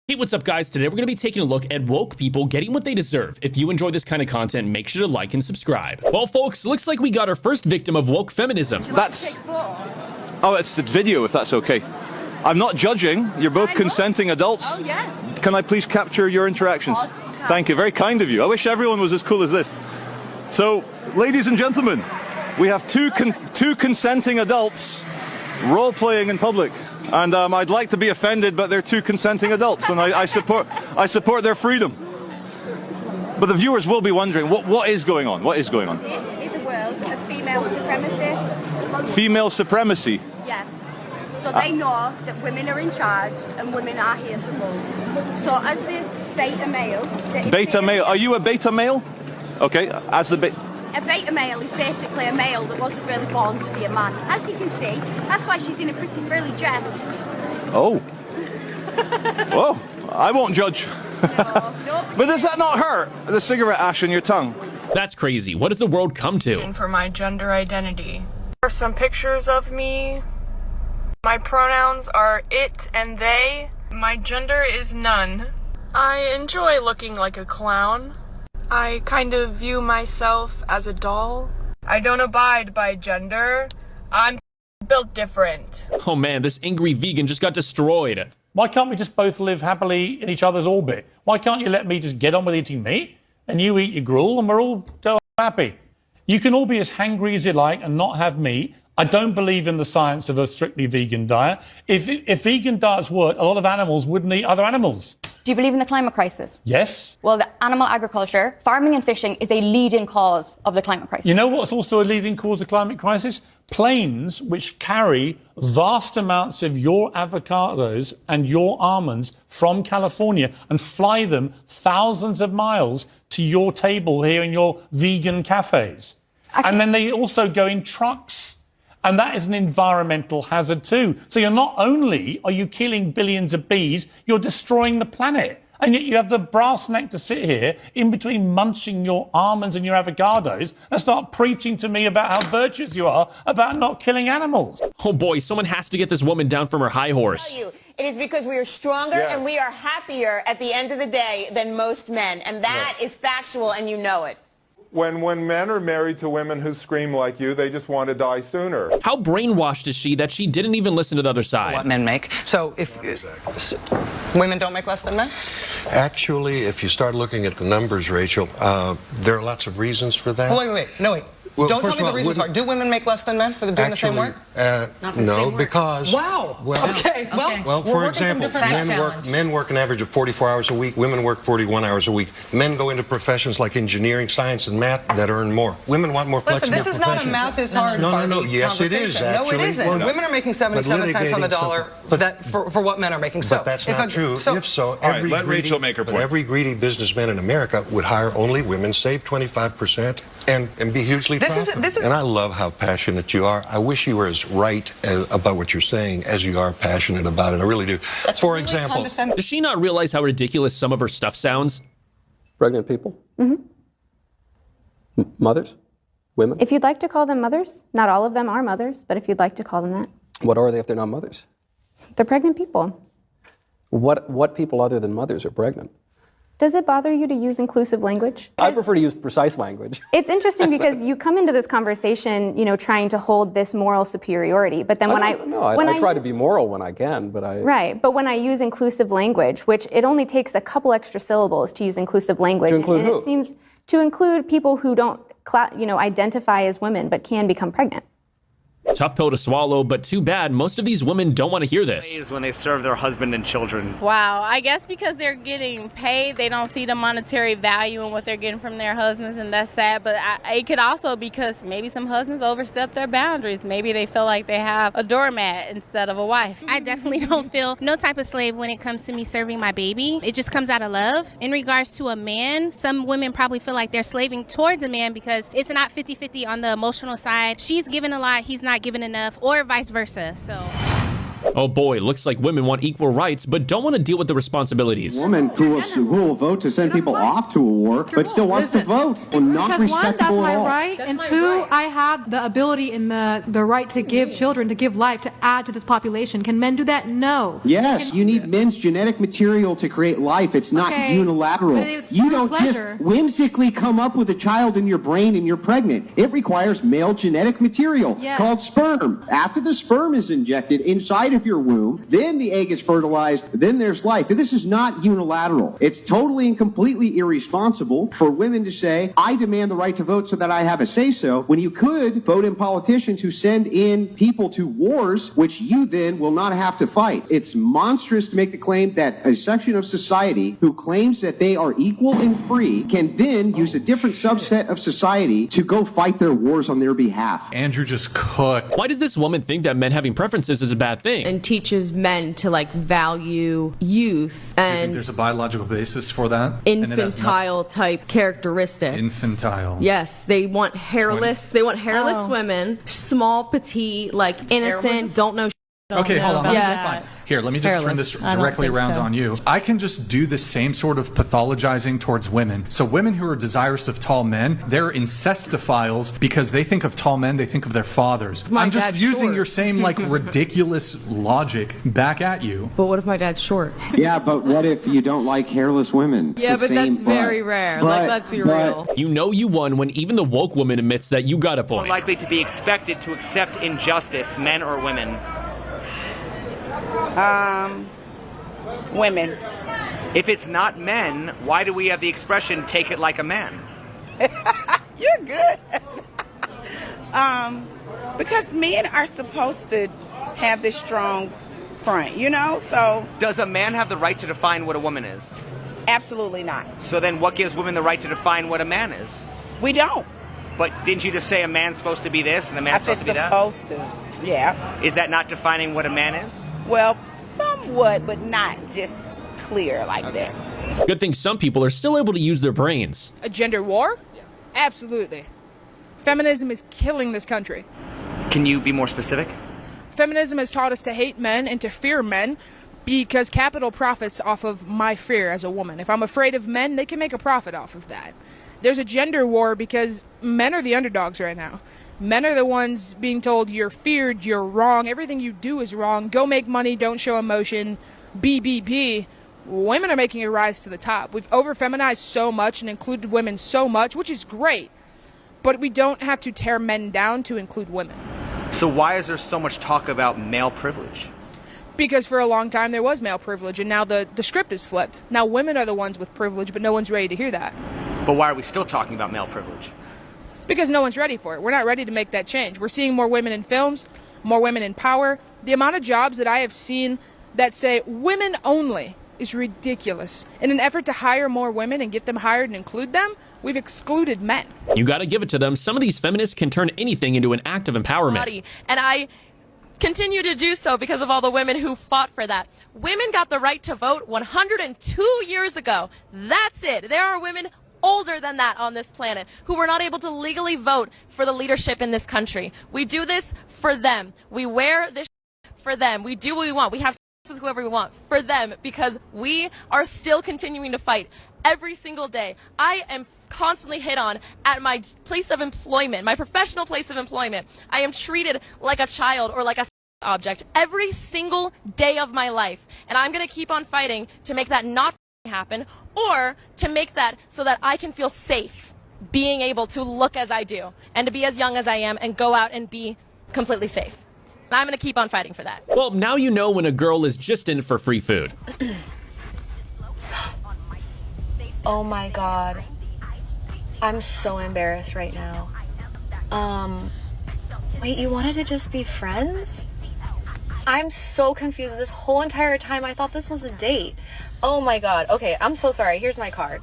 Hey, what's up guys? Today we're going to be taking a look at woke people getting what they deserve. If you enjoy this kind of content, make sure to like and subscribe. Well folks, looks like we got our first victim of woke feminism. That's... Oh, it's the video, if that's okay. I'm not judging. You're both consenting adults. Oh, yeah. Can I please capture your interactions? Thank you. Very kind of you. I wish everyone was as cool as this. So, ladies and gentlemen, we have two consenting adults role-playing in public. And I'd like to be offended, but they're two consenting adults, and I support their freedom. But the viewers will be wondering, what is going on? What is going on? This is a world of female supremacy. Female supremacy? Yeah. So they know that women are in charge and women are here to rule. So as the beta male... Beta male? Are you a beta male? Okay, as the A beta male is basically a male that wasn't really born to be a man. As you can see, that's why she's in a pretty frilly dress. Oh. Well, I won't judge. No. But does that not hurt? The cigarette ash in your tongue. That's crazy. What does the world come to? For my gender identity. There are some pictures of me. My pronouns are it and they. My gender is none. I enjoy looking like a clown. I kind of view myself as a doll. I don't abide by gender. I'm built different. Oh man, this angry vegan just got destroyed. Why can't we just both live happily in each other's orbit? Why can't you let me just get on with eating meat and you eat your gruel and we're all happy? You can all be as hangry as you like and not have meat. I don't believe in the science of a strictly vegan diet. If vegan diets worked, a lot of animals wouldn't eat other animals. Do you believe in the climate crisis? Yes. Well, the animal agriculture, farming and fishing is a leading cause of the climate crisis. You know what's also a leading cause of climate crisis? Planes which carry vast amounts of your avocados and your almonds from California and fly them thousands of miles to your table here in your vegan cafes. And then they also go in trucks. And that is an environmental hazard too. So you're not only are you killing billions of bees, you're destroying the planet. And yet you have the brass neck to sit here in between munching your almonds and your avocados and start preaching to me about how virtuous you are about not killing animals. Oh boy, someone has to get this woman down from her high horse. It is because we are stronger and we are happier at the end of the day than most men. And that is factual, and you know it. When men are married to women who scream like you, they just want to die sooner. How brainwashed is she that she didn't even listen to the other side? What men make. So if women don't make less than men? Actually, if you start looking at the numbers, Rachel, there are lots of reasons for that. Wait. Well, don't tell me the reasons are. Do women make less than men for doing the same work? No, because... Wow. Well, for example, men work an average of 44 hours a week. Women work 41 hours a week. Men go into professions like engineering, science, and math that earn more. Women want more flexible professions. Listen, this is not a math is hard No. Yes, it is, actually. No, it isn't. Well, women are making 77 cents on the dollar for what men are making. But that's not true. If so, let Rachel make her point. Every greedy businessman in America would hire only women, save 25%, and be hugely profitable. And I love how passionate you are. I wish you were as right about what you're saying as you are passionate about it. I really do. For example, does she not realize how ridiculous some of her stuff sounds? Pregnant people? Mm-hmm. Mothers? Women? If you'd like to call them mothers, not all of them are mothers, but if you'd like to call them that. What are they if they're not mothers? They're pregnant people. What people other than mothers are pregnant? Does it bother you to use inclusive language? I prefer to use precise language. It's interesting because you come into this conversation, trying to hold this moral superiority, but then I try to be moral when I can, but I... Right, but when I use inclusive language, which it only takes a couple extra syllables to use inclusive language. To include who? It seems to include people who don't, identify as women but can become pregnant. Tough pill to swallow, but too bad most of these women don't want to hear this. When they serve their husband and children. Wow, I guess because they're getting paid, they don't see the monetary value in what they're getting from their husbands, and that's sad. But it could also be because maybe some husbands overstep their boundaries. Maybe they feel like they have a doormat instead of a wife. I definitely don't feel no type of slave when it comes to me serving my baby. It just comes out of love. In regards to a man, some women probably feel like they're slaving towards a man because it's not 50-50 on the emotional side. She's giving a lot, he's not giving enough, or vice versa. So Oh boy, looks like women want equal rights, but don't want to deal with the responsibilities. Woman who will vote to send people off to a war, but still wants to vote. Well, not because one, that's respectable my at all. right, and two, I have the ability and the right to give children, to give life, to add to this population. Can men do that? No. Yes, you need men's genetic material to create life. It's not unilateral. But it's You through don't pleasure. just whimsically come up with a child in your brain and you're pregnant. It requires male genetic material called sperm. After the sperm is injected inside of your womb, then the egg is fertilized, then there's life. This is not unilateral. It's totally and completely irresponsible for women to say, I demand the right to vote so that I have a say-so, when you could vote in politicians who send in people to wars, which you then will not have to fight. It's monstrous to make the claim that a section of society who claims that they are equal and free can then use a different subset of society to go fight their wars on their behalf. Andrew just cooked. Why does this woman think that men having preferences is a bad thing? And teaches men to like value youth Do you think and there's a biological basis for that? infantile type characteristics. Infantile. Yes, they want hairless. They want hairless women, small, petite, like innocent, don't know. Okay, hold on. Yes. Here, let me just turn this directly around on you. I can just do the same sort of pathologizing towards women. So women who are desirous of tall men, they're incestophiles because they think of tall men, they think of their fathers. I'm just using your same like ridiculous logic back at you. But what if my dad's short? Yeah, but what if you don't like hairless women? Yeah, but that's very rare. Like, let's be real. You know you won when even the woke woman admits that you got a More point. likely to be expected to accept injustice, men or women? Women. If it's not men, why do we have the expression "take it like a man"? You're good. Because men are supposed to have this strong front, you know? So Does a man have the right to define what a woman is? absolutely not. So then what gives women the right to define what a man is? We don't. But didn't you just say a man's supposed to be this and a man's I said supposed to be that? supposed to. Yeah. Is that not defining what a man is? Well, somewhat, but not just clear like that. Good thing some people are still able to use their brains. A gender war? Absolutely. Feminism is killing this country. Can you be more specific? Feminism has taught us to hate men and to fear men because capital profits off of my fear as a woman. If I'm afraid of men, they can make a profit off of that. There's a gender war because men are the underdogs right now. Men are the ones being told you're feared, you're wrong, everything you do is wrong, go make money, don't show emotion, be. Women are making a rise to the top. We've over-feminized so much and included women so much, which is great, but we don't have to tear men down to include women. So why is there so much talk about male privilege? Because for a long time there was male privilege, and now the script is flipped. Now women are the ones with privilege, but no one's ready to hear that. But why are we still talking about male privilege? Because no one's ready for it. We're not ready to make that change. We're seeing more women in films, more women in power. The amount of jobs that I have seen that say women only is ridiculous. In an effort to hire more women and get them hired and include them, we've excluded men. You gotta give it to them. Some of these feminists can turn anything into an act of empowerment. And I continue to do so because of all the women who fought for that. Women got the right to vote 102 years ago. That's it. There are women older than that on this planet who were not able to legally vote for the leadership in this country. We do this for them. We wear this for them. We do what we want. We have sex with whoever we want for them because we are still continuing to fight every single day. I am constantly hit on at my place of employment, my professional place of employment. I am treated like a child or like a object every single day of my life. And I'm going to keep on fighting to make that not happen, or to make that so that I can feel safe being able to look as I do and to be as young as I am and go out and be completely safe. And I'm going to keep on fighting for that. Well, now you know when a girl is just in for free food. Oh my God. I'm so embarrassed right now. Wait, you wanted to just be friends? I'm so confused. This whole entire time I thought this was a date. Oh my God. Okay, I'm so sorry. Here's my card.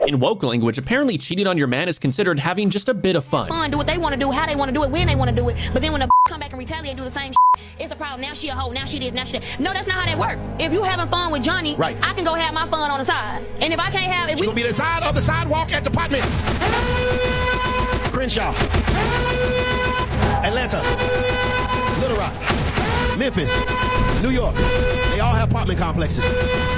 In woke language, apparently cheating on your man is considered having just a bit of fun. Do what they want to do, how they want to do it, when they want to do it. But then when the come back and retaliate and do the same it's a problem. Now she a hoe, now she this, now she that. No, that's not how that works. If you having fun with Johnny, right, I can go have my fun on the side. And if I can't have it, we will be the side of the sidewalk at Department. Crenshaw. Atlanta. Little Rock. Memphis, New York. They all have apartment complexes.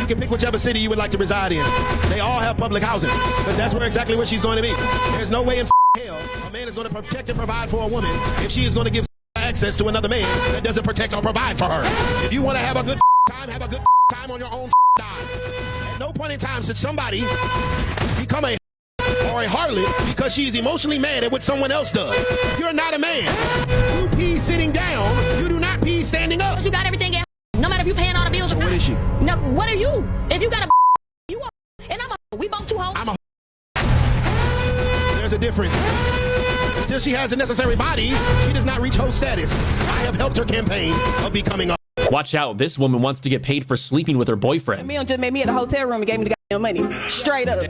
You can pick whichever city you would like to reside in. They all have public housing, but that's exactly where she's going to be. There's no way in hell a man is going to protect and provide for a woman if she is going to give access to another man that doesn't protect or provide for her. If you want to have a good time on your own dime. At no point in time should somebody become a or a harlot because she's emotionally mad at what someone else does. You're not a man. You pee sitting down. You do not pee standing up. You got everything in. No matter if you paying all the bills or not. What is she? No, what are you? If you got a you are, and I'm a we both two hoes. I'm a There's a difference. Until she has the necessary body, she does not reach host status. I have helped her campaign of becoming a. Watch out, this woman wants to get paid for sleeping with her boyfriend. Meal just made me at the hotel room and gave me the goddamn money. Straight up.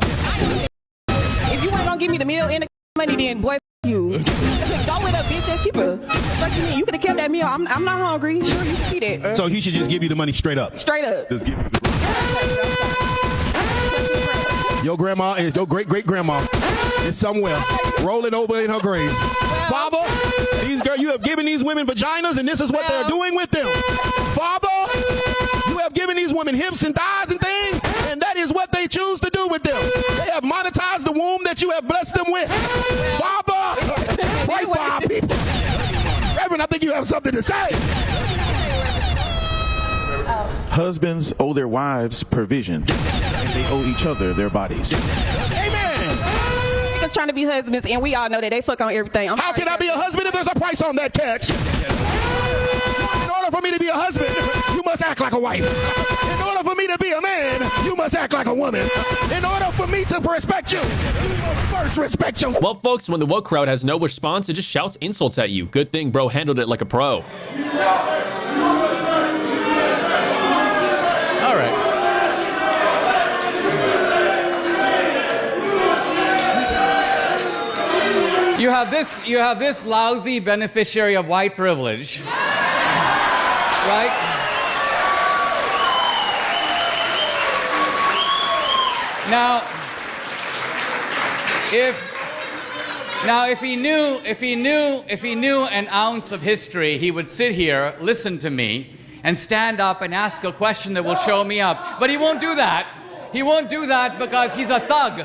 If you ain't gonna give me the meal and the money, then boy, you. Go with a bitch that's cheaper. What you mean? You could have kept that meal. I'm not hungry. Sure, you can eat it. So he should just give you the money straight up. Straight up. Just give you the Your grandma and your great-great-grandma is somewhere rolling over in her grave. Father, these girls, you have given these women vaginas and this is what they're doing with them. Father, you have given these women hips and thighs and things, and that is what they choose to do with them. They have monetized the womb that you have blessed them with. Father, pray for our people. Reverend, I think you have something to say. Husbands owe their wives provision, and they owe each other their bodies. Niggas trying to be husbands, and we all know that they fuck on everything. How can I be a husband if there's a price on that catch? In order for me to be a husband, you must act like a wife. In order for me to be a man, you must act like a woman. In order for me to respect you, you must first respect you. Well, folks, when the woke crowd has no response, it just shouts insults at you. Good thing bro handled it like a pro. All right. You have this lousy beneficiary of white privilege, right? Now, if he knew an ounce of history, he would sit here, listen to me, and stand up and ask a question that will show me up. But he won't do that. He won't do that because he's a thug.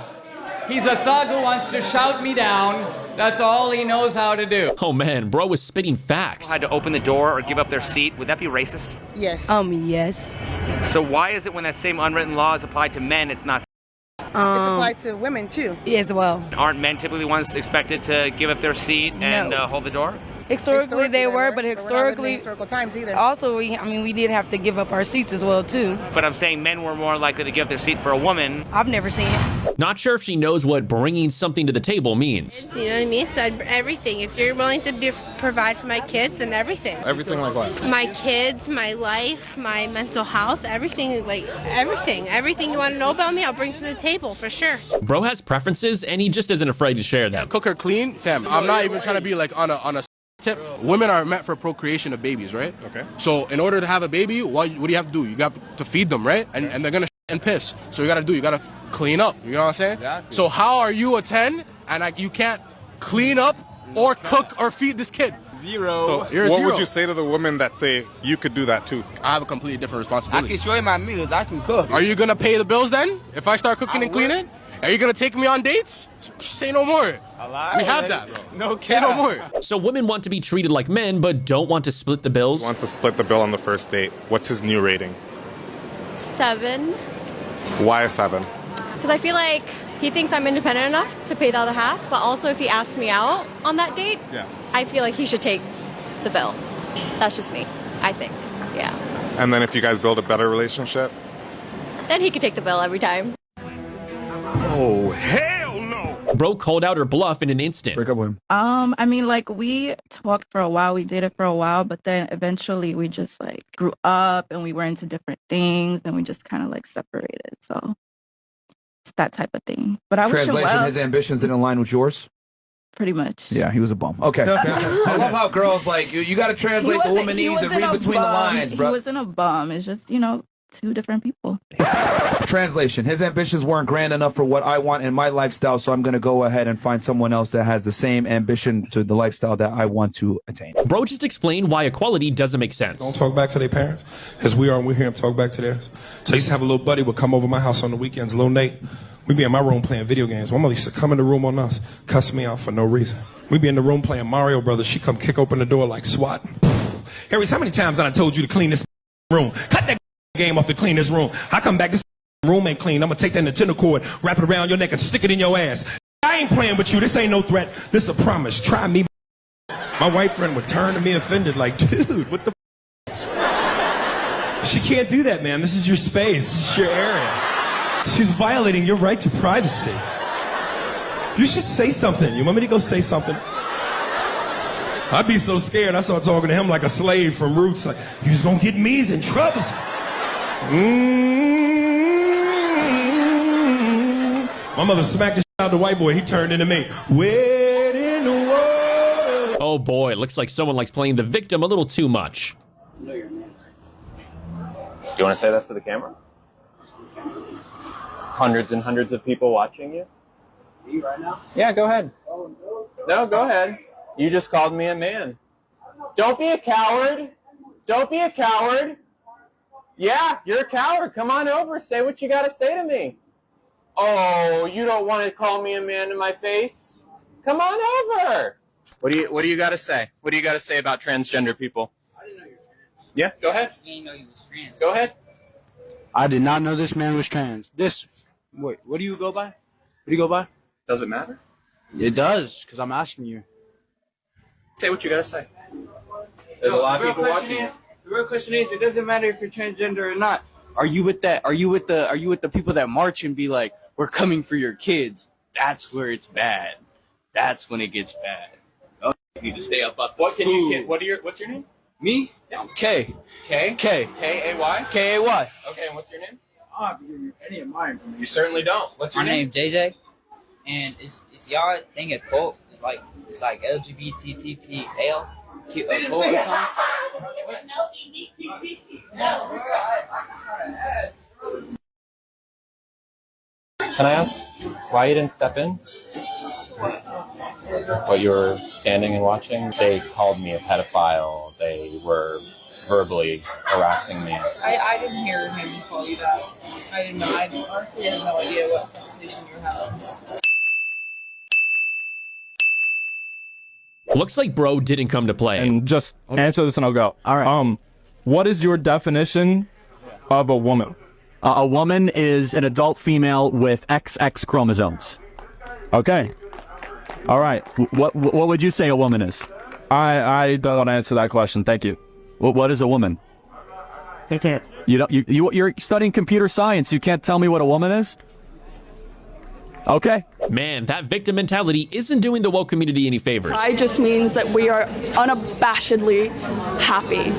He's a thug who wants to shout me down. That's all he knows how to do. Oh man, bro was spitting facts. Had to open the door or give up their seat. Would that be racist? Yes. Yes. So why is it when that same unwritten law is applied to men, it's not? It's applied to women too. As well. Aren't men typically the ones expected to give up their seat and hold the door? Historically they were, but historical times either. Also, we did have to give up our seats as well too. But I'm saying men were more likely to give up their seat for a woman. I've never seen it. Not sure if she knows what bringing something to the table means. You know what I mean? It's everything. If you're willing to provide for my kids, then everything. Everything like what? My kids, my life, my mental health, everything, like everything. Everything you want to know about me, I'll bring to the table for sure. Bro has preferences and he just isn't afraid to share them. Cook her clean, fam. I'm not even trying to be like on a tip. Women are meant for procreation of babies, right? Okay. So in order to have a baby, what do you have to do? You got to feed them, right? And they're gonna and piss. So you gotta clean up. You know what I'm saying? Exactly. So how are you a 10 and you can't clean up or cook or feed this kid? Zero. So you're what zero. would you say to the women that say you could do that too? I have a completely different responsibility. I can show you my meals. I can cook. Are you gonna pay the bills then? If I start cooking and cleaning? Are you gonna take me on dates? Say no more. We have that, bro. No cap. Say no more. So women want to be treated like men, but don't want to split the bills? He wants to split the bill on the first date. What's his new rating? 7. Why a 7? Because I feel like he thinks I'm independent enough to pay the other half, but also if he asks me out on that date, I feel like he should take the bill. That's just me, I think. Yeah. And then if you guys build a better relationship? Then he could take the bill every time. Oh, hell no! Bro called out her bluff in an instant. Break up with him. I mean, like, we talked for a while, we dated for a while, but then eventually we just, like, grew up and we were into different things and we just kind of, like, separated, so it's that type of thing. But I wish him Translation, well. his ambitions didn't align with yours? Pretty much. Yeah, he was a bum. Okay. I love how girls, like, you got to translate the woman needs and read between the lines, bro. He wasn't a bum, it's just, two different people. Translation: his ambitions weren't grand enough for what I want in my lifestyle, so I'm going to go ahead and find someone else that has the same ambition to the lifestyle that I want to attain. Bro just explained why equality doesn't make sense. Don't talk back to their parents, as we hear them talk back to theirs. So I used to have a little buddy would come over my house on the weekends, little Nate. We'd be in my room playing video games. My mother used to come in the room on us, cuss me out for no reason. We'd be in the room playing Mario Brothers. She'd come kick open the door like SWAT. Harris, how many times I told you to clean this room? Cut that game off to clean this room. I come back, this room ain't clean. I'm gonna take that Nintendo cord, wrap it around your neck, and stick it in your ass. I ain't playing with you. This ain't no threat. This is a promise. Try me. My white friend would turn to me offended like, dude, what the She can't do that, man. This is your space. This is your area. She's violating your right to privacy. You should say something. You want me to go say something? I'd be so scared. I started talking to him like a slave from Roots. Like, you was gonna get me in trouble. My mother smacked the shit out of the white boy. He turned into me. Wet in the water. Oh boy, looks like someone likes playing the victim a little too much. Do you want to say that to the camera? Hundreds and hundreds of people watching you? Me right now? Yeah, go ahead. Oh, no. No, go ahead. You just called me a man. Don't be a coward. Don't be a coward. Yeah, you're a coward. Come on over. Say what you got to say to me. Oh, you don't want to call me a man to my face? Come on over. What do you got to say? What do you got to say about transgender people? I didn't know you were trans. Yeah, go ahead. I didn't know you was trans. Go ahead. I did not know this man was trans. Wait, what do you go by? What do you go by? Does it matter? It does, because I'm asking you. Say what you got to say. There's a lot of people watching you. The real question is, it doesn't matter if you're transgender or not. Are you with that? Are you with the people that march and be like, "We're coming for your kids"? That's where it's bad. That's when it gets bad. Oh, you need to stay up. What can you get? What's your name? Me? Yeah. K. K. K. K-A-Y. K-A-Y. Okay, and what's your name? I don't have to give you any of mine. You certainly don't. What's your name? My name's JJ. And is y'all thing a cult? It's like LGBTTL cult or something? Can I ask why you didn't step in? What you were standing and watching? They called me a pedophile. They were verbally harassing me. I didn't hear him call you that. I didn't know. I honestly have no idea what conversation you were having. Looks like bro didn't come to play. And just answer this and I'll go. All right. What is your definition of a woman? A woman is an adult female with XX chromosomes. Okay. All right. What would you say a woman is? I don't want to answer that question. Thank you. What is a woman? I can't. You're studying computer science. You can't tell me what a woman is? Okay. Man, that victim mentality isn't doing the woke community any favors. Pride just means that we are unabashedly happy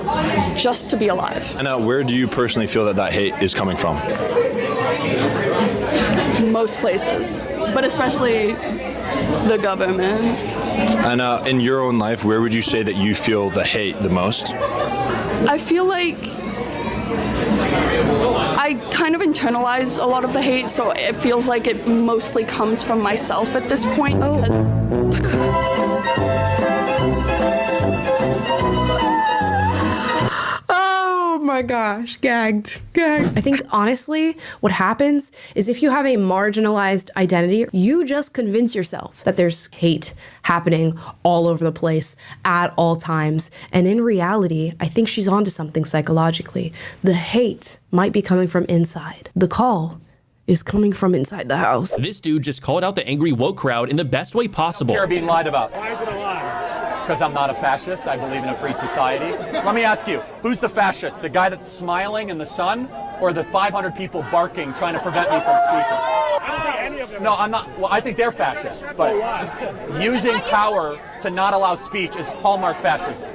just to be alive. And where do you personally feel that hate is coming from? Most places, but especially the government. And in your own life, where would you say that you feel the hate the most? I feel like I kind of internalize a lot of the hate, so it feels like it mostly comes from myself at this point. Oh my gosh, gagged. I think honestly, what happens is if you have a marginalized identity, you just convince yourself that there's hate happening all over the place at all times. And in reality, I think she's onto something psychologically. The hate might be coming from inside. The call is coming from inside the house. This dude just called out the angry woke crowd in the best way possible. You're being lied about. Why is it a lie? Because I'm not a fascist. I believe in a free society. Let me ask you, who's the fascist? The guy that's smiling in the sun, or the 500 people barking trying to prevent me from speaking? I don't think any of them. No, I'm not. Well, I think they're fascists. But using power to not allow speech is hallmark fascism.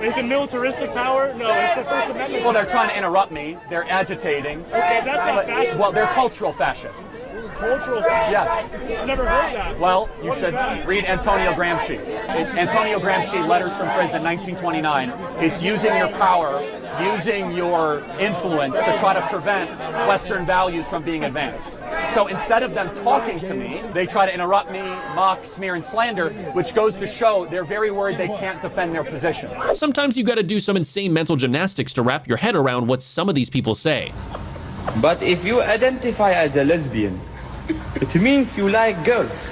Is it militaristic power? No, it's the First Amendment. Well, they're trying to interrupt me. They're agitating. Okay, that's not fascism. Well, they're cultural fascists. cultural thing. Yes. I've never heard that. Well, you should read Antonio Gramsci. It's Antonio Gramsci, Letters from Prison, 1929. It's using your power, using your influence to try to prevent Western values from being advanced. So instead of them talking to me, they try to interrupt me, mock, smear, and slander, which goes to show they're very worried they can't defend their positions. Sometimes you gotta do some insane mental gymnastics to wrap your head around what some of these people say. But if you identify as a lesbian, it means you like girls.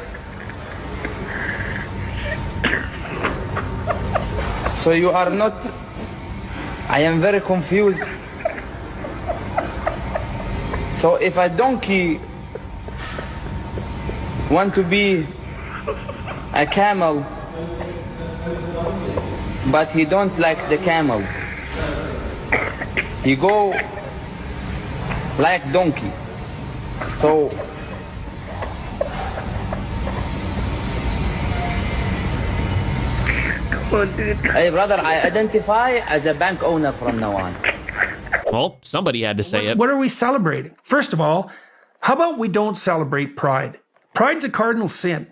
So you are not... I am very confused. So if a donkey want to be a camel, but he don't like the camel, he go like donkey. So hey brother, I identify as a bank owner from now on. Well, somebody had to say it. What are we celebrating? First of all, how about we don't celebrate pride? Pride's a cardinal sin.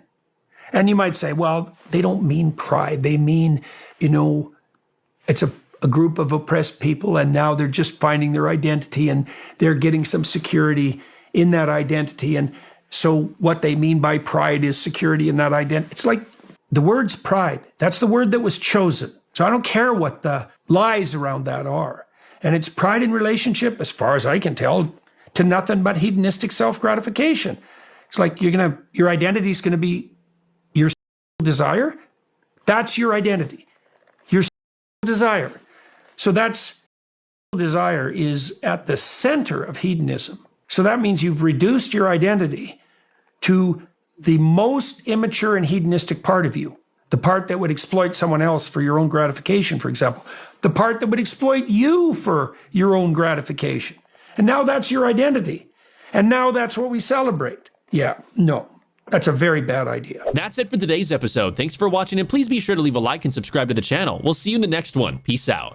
And you might say, well, they don't mean pride. They mean, you know, it's a group of oppressed people and now they're just finding their identity and they're getting some security in that identity. And so what they mean by pride is security in that identity. It's like the word's pride. That's the word that was chosen. So I don't care what the lies around that are. And it's pride in relationship, as far as I can tell, to nothing but hedonistic self-gratification. It's like your identity is gonna be your desire. That's your identity. Your desire. So that's desire is at the center of hedonism. So that means you've reduced your identity to the most immature and hedonistic part of you. The part that would exploit someone else for your own gratification, for example. The part that would exploit you for your own gratification. And now that's your identity. And now that's what we celebrate. Yeah, no, that's a very bad idea. That's it for today's episode. Thanks for watching, and please be sure to leave a like and subscribe to the channel. We'll see you in the next one. Peace out.